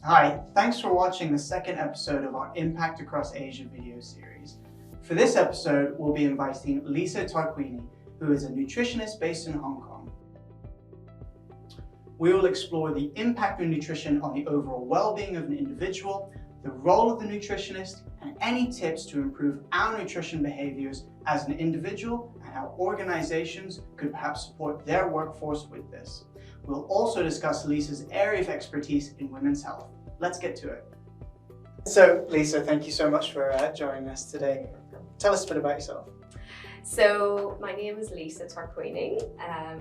Hi, thanks for watching the second episode of our Impact Across Asia video series. For this episode, we'll be inviting Lisa Tarquini, who is a nutritionist based in Hong Kong. We will explore the impact of nutrition on the overall well-being of an individual, the role of the nutritionist, and any tips to improve our nutrition behaviors as an individual and how organizations could perhaps support their workforce with this. We'll also discuss Lisa's area of expertise in women's health. Let's get to it. So, Lisa, thank you so much for joining us today. Tell us a bit about yourself. So, my name is Lisa Tarquini.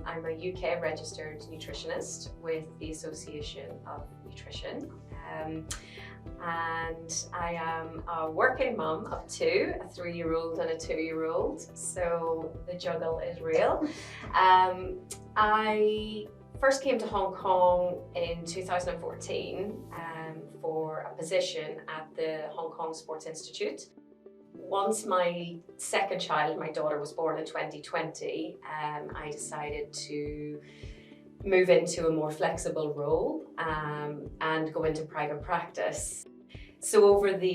I'm a UK registered nutritionist with the Association of Nutrition. And I am a working mum of two, a 3-year-old and a 2-year-old. So the juggle is real. I first came to Hong Kong in 2014 for a position at the Hong Kong Sports Institute. Once my second child, my daughter, was born in 2020, I decided to move into a more flexible role and go into private practice. So over the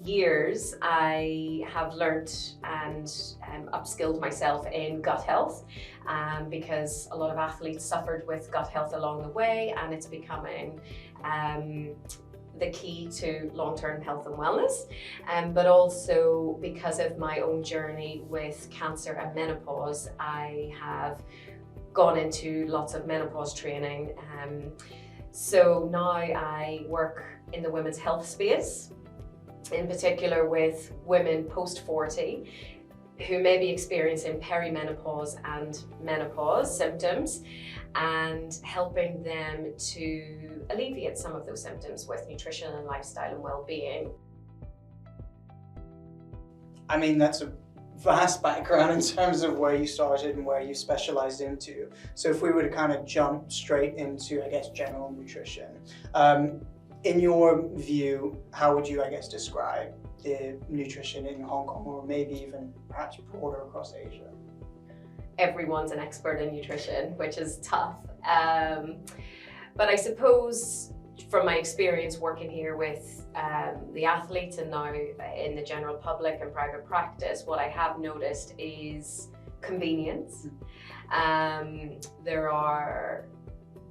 years, I have learnt and upskilled myself in gut health because a lot of athletes suffered with gut health along the way, and it's becoming the key to long-term health and wellness, but also because of my own journey with cancer and menopause, I have gone into lots of menopause training. So now I work in the women's health space, in particular with women post-40 who may be experiencing perimenopause and menopause symptoms, and helping them to alleviate some of those symptoms with nutrition and lifestyle and well-being. I mean, that's a vast background in terms of where you started and where you specialized into. So if we were to kind of jump straight into, I guess, general nutrition, in your view, how would you, I guess, describe the nutrition in Hong Kong, or maybe even perhaps broader across Asia? Everyone's an expert in nutrition, which is tough. But I suppose from my experience working here with the athletes and now in the general public and private practice, what I have noticed is convenience.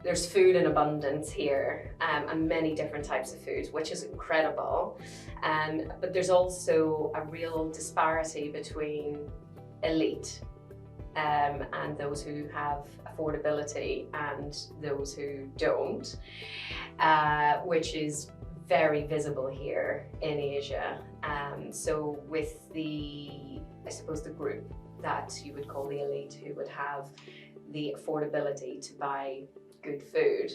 There's food in abundance here, and many different types of foods, which is incredible. But there's also a real disparity between elite and those who have affordability and those who don't, which is very visible here in Asia. So with I suppose the group that you would call the elite, who would have the affordability to buy good food,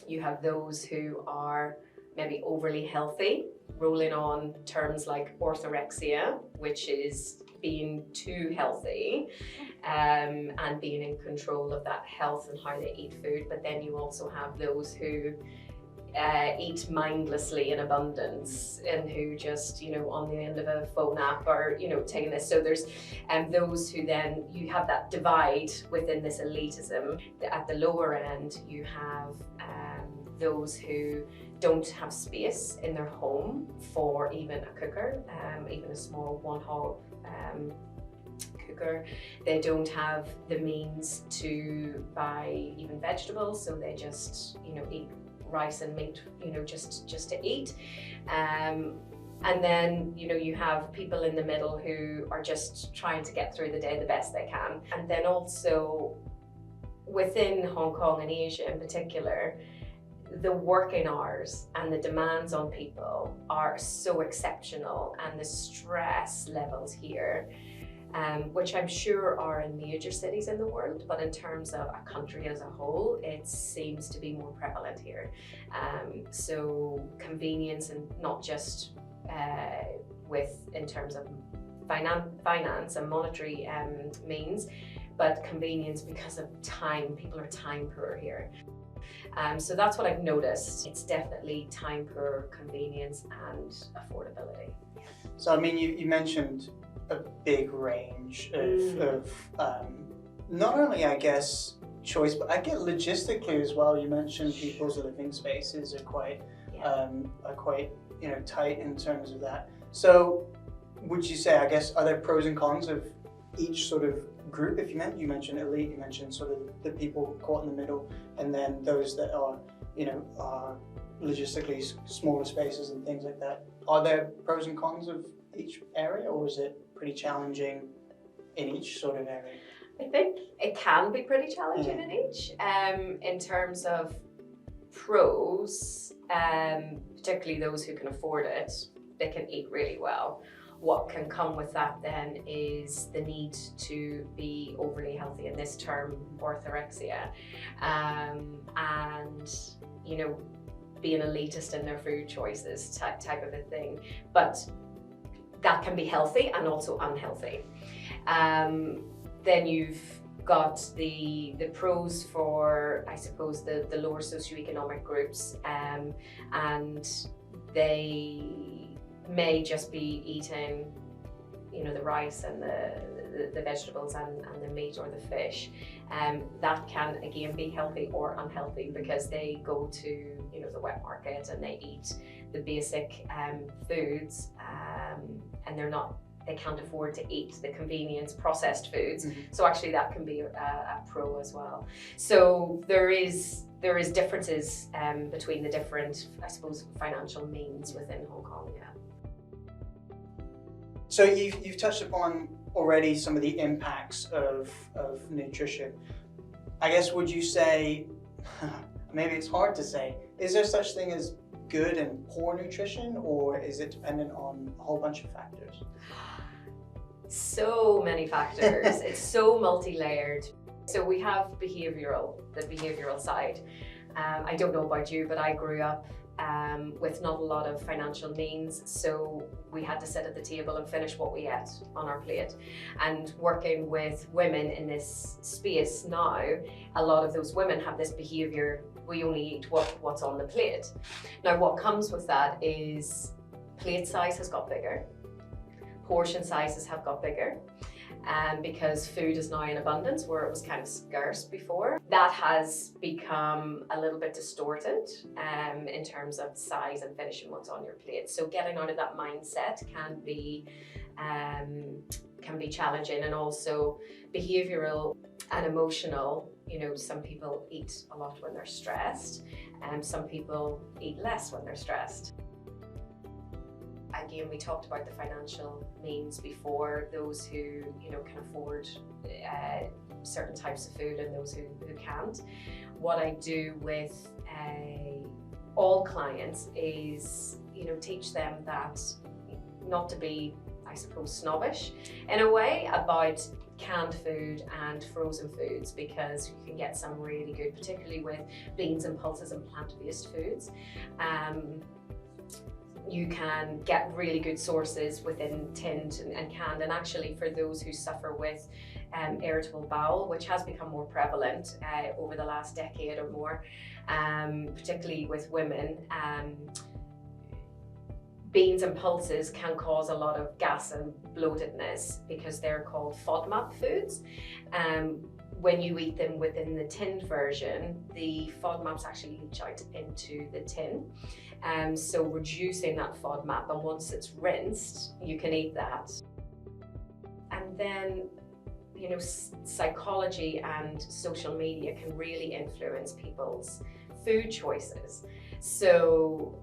you have those who are maybe overly healthy, rolling on terms like orthorexia, which is being too healthy and being in control of that health and how they eat food. But then you also have those who eat mindlessly in abundance and who just, on the end of a phone app or, taking this. So there's those who then, you have that divide within this elitism. At the lower end, you have those who don't have space in their home for even a cooker, even a small one-hob cooker. They don't have the means to buy even vegetables, so they just, eat rice and meat, just to eat. And then, you have people in the middle who are just trying to get through the day the best they can. And then also within Hong Kong and Asia in particular, the working hours and the demands on people are so exceptional, and the stress levels here, which I'm sure are in major cities in the world, but in terms of a country as a whole, it seems to be more prevalent here. So convenience, and not just in terms of finance and monetary means, but convenience because of time. People are time poor here. So that's what I've noticed. It's definitely time poor, convenience and affordability. So I mean, you mentioned a big range of not only, I guess, choice, but I get logistically as well. You mentioned people's living spaces are quite are quite, tight in terms of that. So would you say, I guess, are there pros and cons of each sort of group? If you mentioned elite, you mentioned sort of the people caught in the middle, and then those that are, are logistically smaller spaces and things like that. Are there pros and cons of each area, or is it pretty challenging in each sort of area? I think it can be pretty challenging in each. In terms of pros, particularly those who can afford it, they can eat really well. What can come with that then is the need to be overly healthy, in this term orthorexia, and be an elitist in their food choices type of a thing. But that can be healthy and also unhealthy. Then you've got the pros for, I suppose, the lower socioeconomic groups, and they may just be eating, the rice and the vegetables and the meat or the fish. That can again be healthy or unhealthy, because they go to the wet market and they eat the basic foods, and they can't afford to eat the convenience processed foods. Mm-hmm. So actually that can be a pro as well. So there is differences between the different, I suppose, financial means within Hong Kong. Yeah. So you've touched upon already some of the impacts of nutrition. I guess, would you say, maybe it's hard to say, is there such thing as good and poor nutrition, or is it dependent on a whole bunch of factors? So many factors. It's so multi-layered. So we have the behavioral side. I don't know about you, but I grew up with not a lot of financial means, so we had to sit at the table and finish what we ate on our plate. And working with women in this space now, a lot of those women have this behavior: we only eat what's on the plate. Now what comes with that is plate size has got bigger, portion sizes have got bigger, because food is now in abundance where it was kind of scarce before. That has become a little bit distorted in terms of size and finishing what's on your plate. So getting out of that mindset can be challenging, and also behavioural and emotional. Some people eat a lot when they're stressed, and some people eat less when they're stressed. Again, we talked about the financial means before, those who can afford certain types of food and those who can't. What I do with all clients is teach them that not to be, I suppose, snobbish in a way about canned food and frozen foods, because you can get some really good, particularly with beans and pulses and plant-based foods. You can get really good sources within tinned and canned, and actually for those who suffer with irritable bowel, which has become more prevalent over the last decade or more, particularly with women, beans and pulses can cause a lot of gas and bloatedness because they're called FODMAP foods. When you eat them within the tinned version, the FODMAPs actually leach out into the tin. So reducing that FODMAP, and once it's rinsed, you can eat that. And then, psychology and social media can really influence people's food choices. So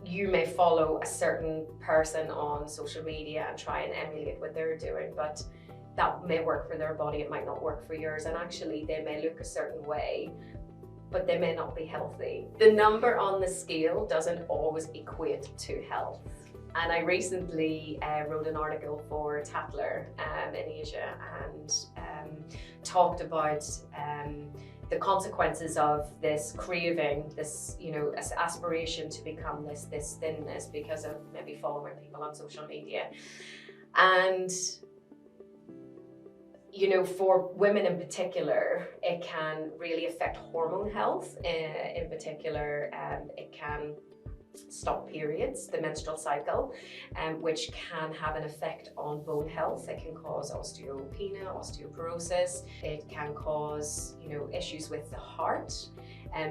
you may follow a certain person on social media and try and emulate what they're doing, but that may work for their body, it might not work for yours, and actually they may look a certain way, but they may not be healthy. The number on the scale doesn't always equate to health. And I recently wrote an article for Tatler in Asia, and talked about the consequences of this craving, this aspiration to become this thinness because of maybe following people on social media. And for women in particular, it can really affect hormone health. In particular, it can stop periods, the menstrual cycle, which can have an effect on bone health. It can cause osteopenia, osteoporosis. It can cause, issues with the heart,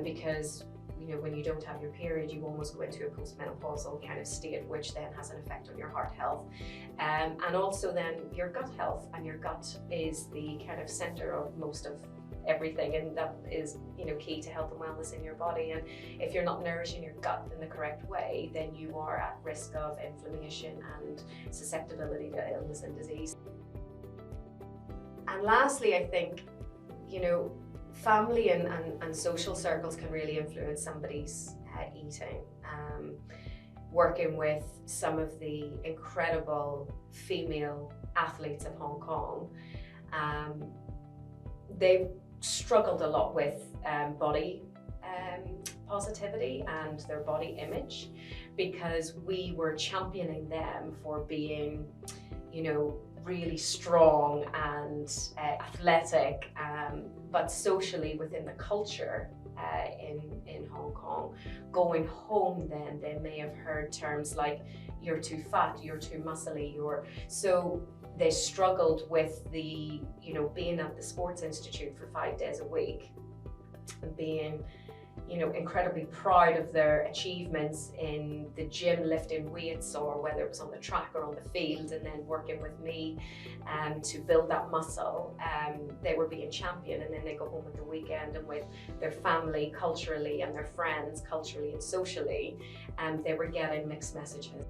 because when you don't have your period, you almost go into a postmenopausal kind of state, which then has an effect on your heart health. And also then your gut health, and your gut is the kind of center of most of everything, and that is key to health and wellness in your body. And if you're not nourishing your gut in the correct way, then you are at risk of inflammation and susceptibility to illness and disease. And lastly, I think family and social circles can really influence somebody's eating. Working with some of the incredible female athletes of Hong Kong, they've struggled a lot with body positivity and their body image, because we were championing them for being, really strong and athletic, but socially within the culture in Hong Kong, going home then they may have heard terms like you're too fat, you're too muscly, so they struggled with the being at the Sports Institute for 5 days a week and being incredibly proud of their achievements in the gym, lifting weights, or whether it was on the track or on the field, and then working with me to build that muscle. They were being championed, and then they go home at the weekend and with their family culturally and their friends culturally and socially, they were getting mixed messages.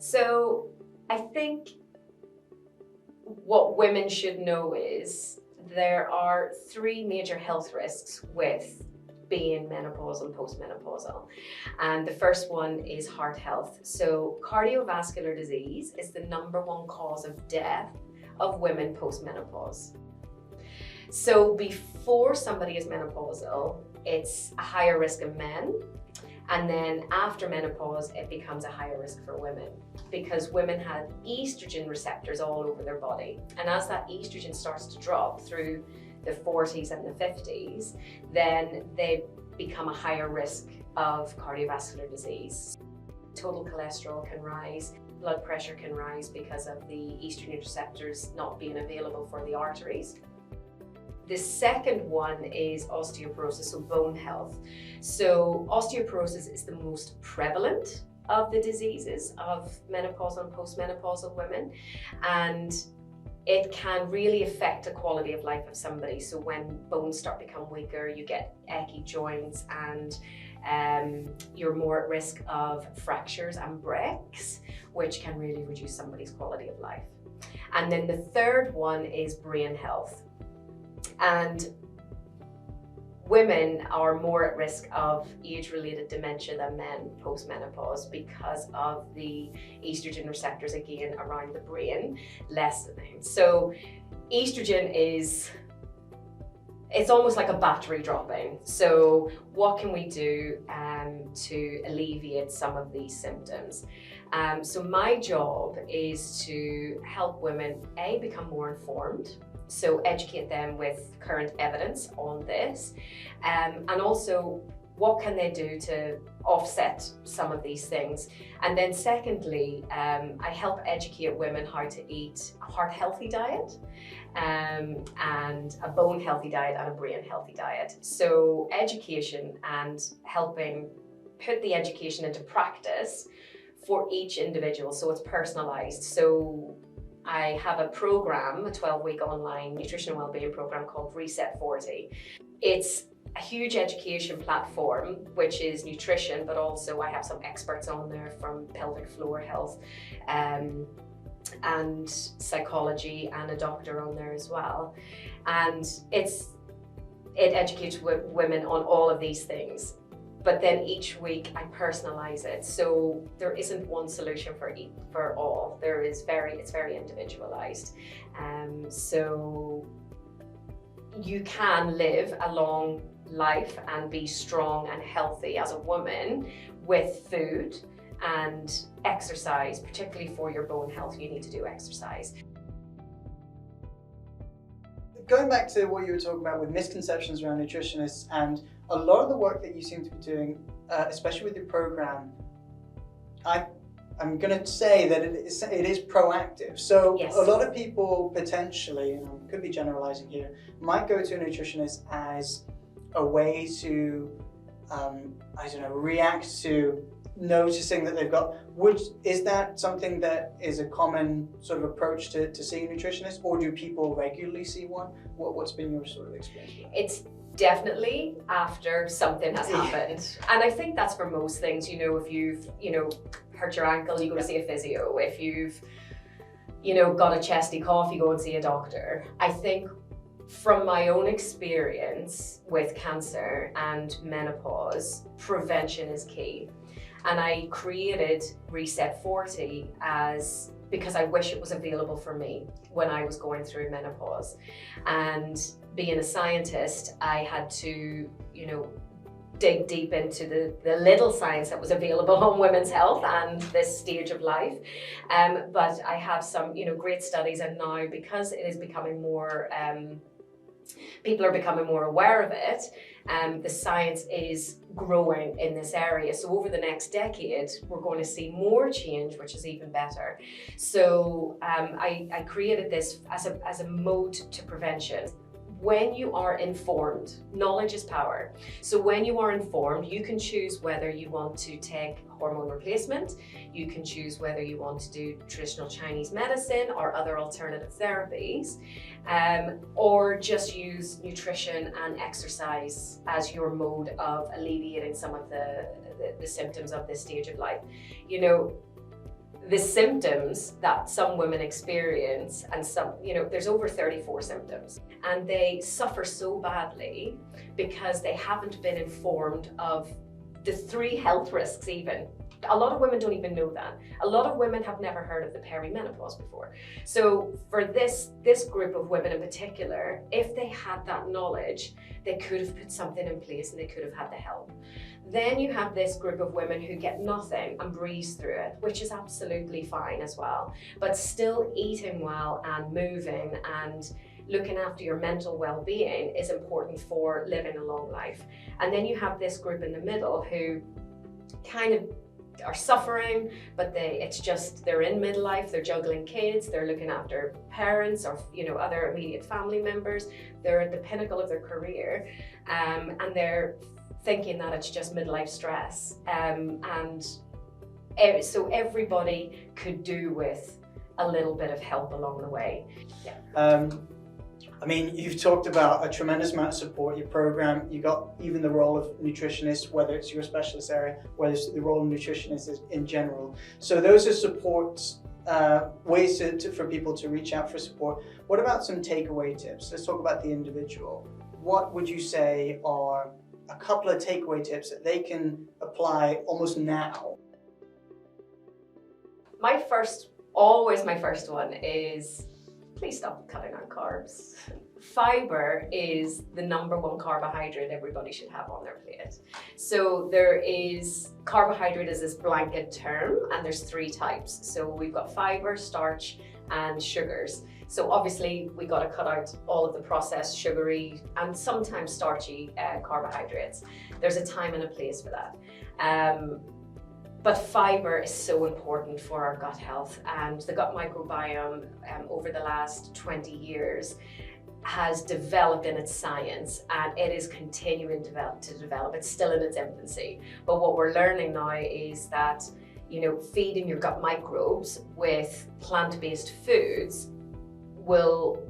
So I think what women should know is there are 3 major health risks with being menopausal and postmenopausal. And the first one is heart health. So cardiovascular disease is the #1 cause of death of women postmenopause. So before somebody is menopausal, it's a higher risk of men. And then after menopause, it becomes a higher risk for women, because women have estrogen receptors all over their body. And as that estrogen starts to drop through the 40s and the 50s, then they become a higher risk of cardiovascular disease. Total cholesterol can rise, blood pressure can rise because of the estrogen receptors not being available for the arteries. The second one is osteoporosis, so bone health. So osteoporosis is the most prevalent of the diseases of menopausal and postmenopausal women, and it can really affect the quality of life of somebody. So when bones start to become weaker, you get achy joints, and you're more at risk of fractures and breaks, which can really reduce somebody's quality of life. And then the third one is brain health. And women are more at risk of age-related dementia than men post-menopause because of the estrogen receptors, again, around the brain, less than men. So estrogen it's almost like a battery dropping. So what can we do to alleviate some of these symptoms? So my job is to help women, A, become more informed, so educate them with current evidence on this, and also what can they do to offset some of these things. And then secondly, I help educate women how to eat a heart healthy diet, and a bone healthy diet and a brain healthy diet. So education and helping put the education into practice for each individual, so it's personalized. So I have a program, a 12-week online nutrition and wellbeing program called Reset 40. It's a huge education platform, which is nutrition, but also I have some experts on there from pelvic floor health and psychology, and a doctor on there as well. And it educates women on all of these things. But then each week I personalize it, so there isn't one solution for all. It's very individualized. So you can live a long life and be strong and healthy as a woman with food and exercise. Particularly for your bone health, you need to do exercise. Going back to what you were talking about with misconceptions around nutritionists, and a lot of the work that you seem to be doing, especially with your program, I I'm going to say that it is proactive. So Yes. a lot of people potentially, and I could be generalizing here, might go to a nutritionist as a way to, I don't know, react to noticing that they've got, is that something that is a common sort of approach to seeing a nutritionist, or do people regularly see one? What's been your sort of experience with that? It's definitely after something has happened. And I think that's for most things, you know, if you've, you know, hurt your ankle, you go to see a physio. If you've, you know, got a chesty cough, you go and see a doctor. I think from my own experience with cancer and menopause, prevention is key. And I created Reset 40 because I wish it was available for me when I was going through menopause. And being a scientist, I had to, you know, dig deep into the little science that was available on women's health and this stage of life. But I have some, you know, great studies, and now because it is becoming more, people are becoming more aware of it, the science is growing in this area. So over the next decade, we're going to see more change, which is even better. So I created this as a mode to prevention. When you are informed, knowledge is power. So when you are informed, you can choose whether you want to take hormone replacement, you can choose whether you want to do traditional Chinese medicine or other alternative therapies, or just use nutrition and exercise as your mode of alleviating some of the symptoms of this stage of life. You know, the symptoms that some women experience, and some, you know, there's over 34 symptoms, and they suffer so badly because they haven't been informed of the 3 health risks even. A lot of women don't even know that. A lot of women have never heard of the perimenopause before. So for this group of women in particular, if they had that knowledge, they could have put something in place and they could have had the help. Then you have this group of women who get nothing and breeze through it, which is absolutely fine as well. But still eating well and moving and looking after your mental well-being is important for living a long life. And then you have this group in the middle who kind of are suffering, but it's just they're in midlife, they're juggling kids, they're looking after parents or, you know, other immediate family members. They're at the pinnacle of their career, and they're thinking that it's just midlife stress, so everybody could do with a little bit of help along the way. Yeah. I mean, you've talked about a tremendous amount of support, your program, you got even the role of nutritionist, whether it's your specialist area, whether it's the role of nutritionist is in general. So those are supports, ways for people to reach out for support. What about some takeaway tips? Let's talk about the individual. What would you say are a couple of takeaway tips that they can apply almost now? Always my first one is, please stop cutting out carbs. Fiber is the #1 carbohydrate everybody should have on their plate. So carbohydrate is this blanket term, and there's 3 types. So we've got fiber, starch, and sugars. So obviously we got to cut out all of the processed, sugary, and sometimes starchy carbohydrates. There's a time and a place for that. But fiber is so important for our gut health, and the gut microbiome over the last 20 years has developed in its science, and it is continuing to develop. It's still in its infancy. But what we're learning now is that, you know, feeding your gut microbes with plant-based foods will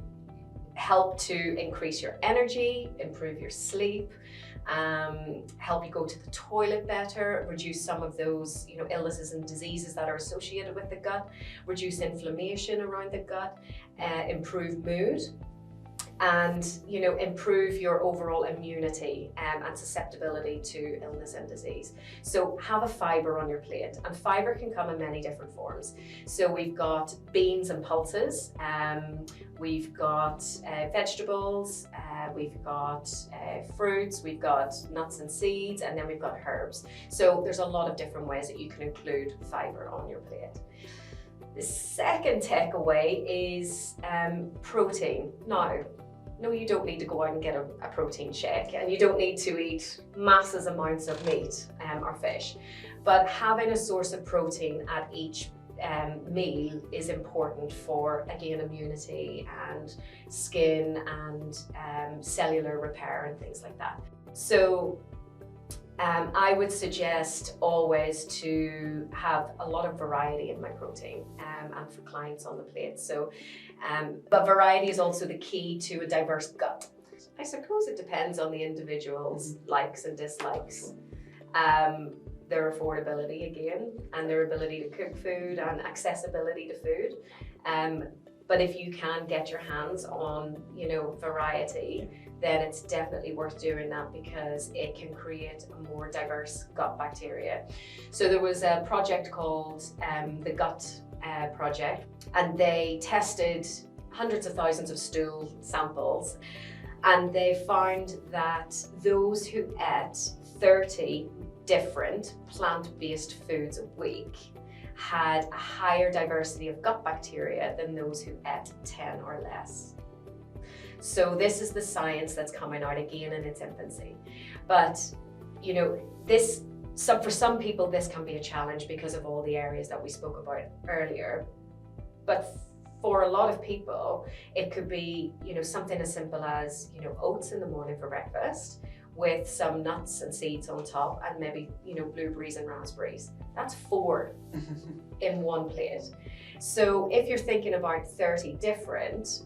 help to increase your energy, improve your sleep, help you go to the toilet better, reduce some of those, you know, illnesses and diseases that are associated with the gut, reduce inflammation around the gut, improve mood, and, you know, improve your overall immunity and susceptibility to illness and disease. So have a fiber on your plate, and fiber can come in many different forms. So we've got beans and pulses, we've got vegetables, we've got fruits, we've got nuts and seeds, and then we've got herbs. So there's a lot of different ways that you can include fiber on your plate. The second takeaway is protein. Now, no, you don't need to go out and get a protein shake, and you don't need to eat massive amounts of meat or fish. But having a source of protein at each meal is important for, again, immunity and skin and cellular repair and things like that. So I would suggest always to have a lot of variety in my protein and for clients on the plate. So, but variety is also the key to a diverse gut. I suppose it depends on the individual's likes and dislikes. Their affordability again, and their ability to cook food and accessibility to food. But if you can get your hands on, variety, then it's definitely worth doing that because it can create a more diverse gut bacteria. So there was a project called the Gut Project, and they tested hundreds of thousands of stool samples, and they found that those who ate 30 different plant-based foods a week had a higher diversity of gut bacteria than those who ate 10 or less. So this is the science that's coming out again in its infancy. But, for some people this can be a challenge because of all the areas that we spoke about earlier. But for a lot of people, it could be, something as simple as, oats in the morning for breakfast, with some nuts and seeds on top and maybe, blueberries and raspberries. That's 4 in one plate. So if you're thinking about 30 different,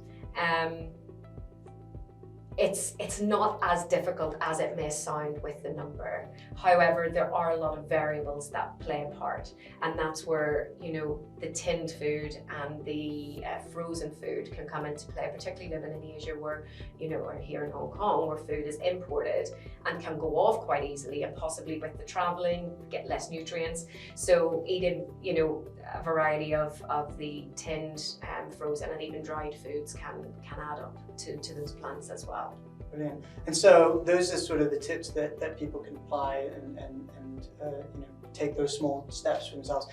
it's not as difficult as it may sound with the number. However, there are a lot of variables that play a part, and that's where the tinned food and the frozen food can come into play, particularly living in Asia where, or here in Hong Kong where food is imported and can go off quite easily, and possibly with the traveling get less nutrients. So eating a variety of the tinned, frozen and even dried foods can add up to those plants as well. Brilliant. And so those are sort of the tips that people can apply and take those small steps for themselves.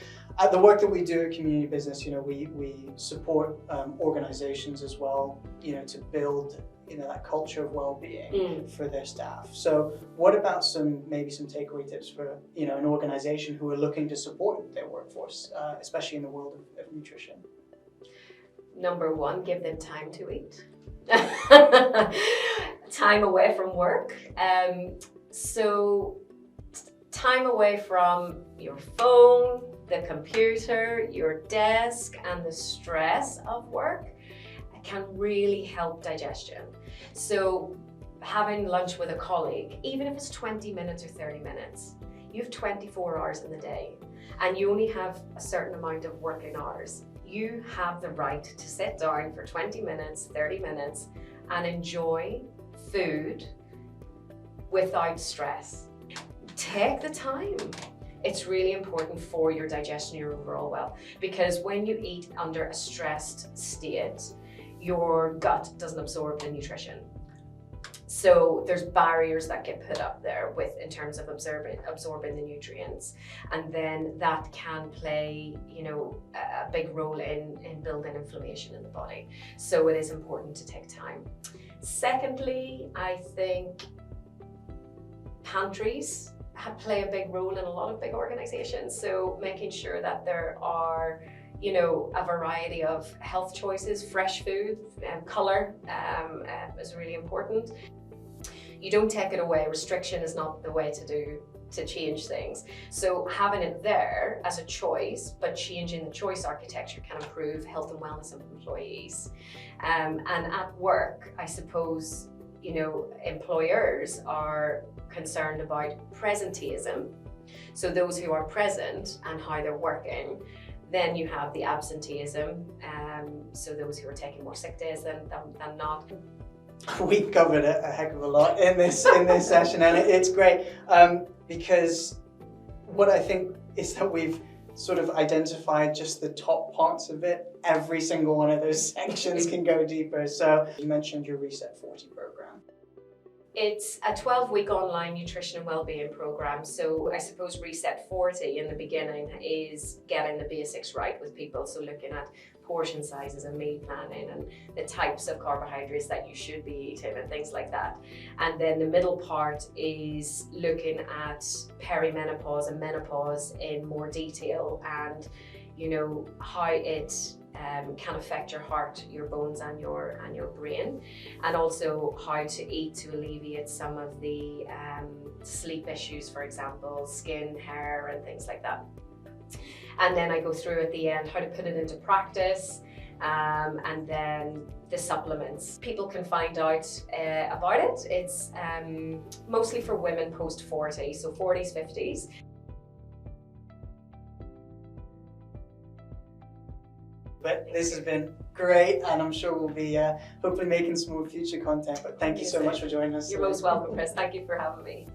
The work that we do at Community Business, we support organizations as well, to build that culture of well-being for their staff. So what about maybe some takeaway tips for an organization who are looking to support their workforce, especially in the world of nutrition? Number 1, give them time to eat. Time away from work. So time away from your phone, the computer, your desk, and the stress of work can really help digestion. So having lunch with a colleague, even if it's 20 minutes or 30 minutes, you have 24 hours in the day and you only have a certain amount of working hours. You have the right to sit down for 20 minutes, 30 minutes and enjoy food without stress. Take the time. It's really important for your digestion, your overall well, because when you eat under a stressed state, your gut doesn't absorb the nutrition. So there's barriers that get put up there in terms of absorbing the nutrients, and then that can play, a big role in building inflammation in the body. So it is important to take time. Secondly, I think pantries play a big role in a lot of big organizations. So making sure that there are a variety of health choices, fresh food, colour is really important. You don't take it away. Restriction is not the way to change things. So having it there as a choice, but changing the choice architecture can improve health and wellness of employees. And at work, I suppose, employers are concerned about presenteeism. So those who are present and how they're working. Then you have the absenteeism, so those who are taking more sick days than not. We've covered a heck of a lot in this session, and it's great because what I think is that we've sort of identified just the top parts of it. Every single one of those sections can go deeper. So you mentioned your Reset 40 program. It's a 12-week online nutrition and wellbeing program. So I suppose Reset 40 in the beginning is getting the basics right with people. So looking at portion sizes and meal planning and the types of carbohydrates that you should be eating and things like that. And then the middle part is looking at perimenopause and menopause in more detail, and how it can affect your heart, your bones and your brain, and also how to eat to alleviate some of the sleep issues, for example, skin, hair and things like that. And then I go through at the end how to put it into practice, and then the supplements. People can find out about it. It's mostly for women post 40, so 40s, 50s. But this has been great, and I'm sure we'll be hopefully making some more future content. But thank you so much for joining us. You're most welcome, Chris. Thank you for having me.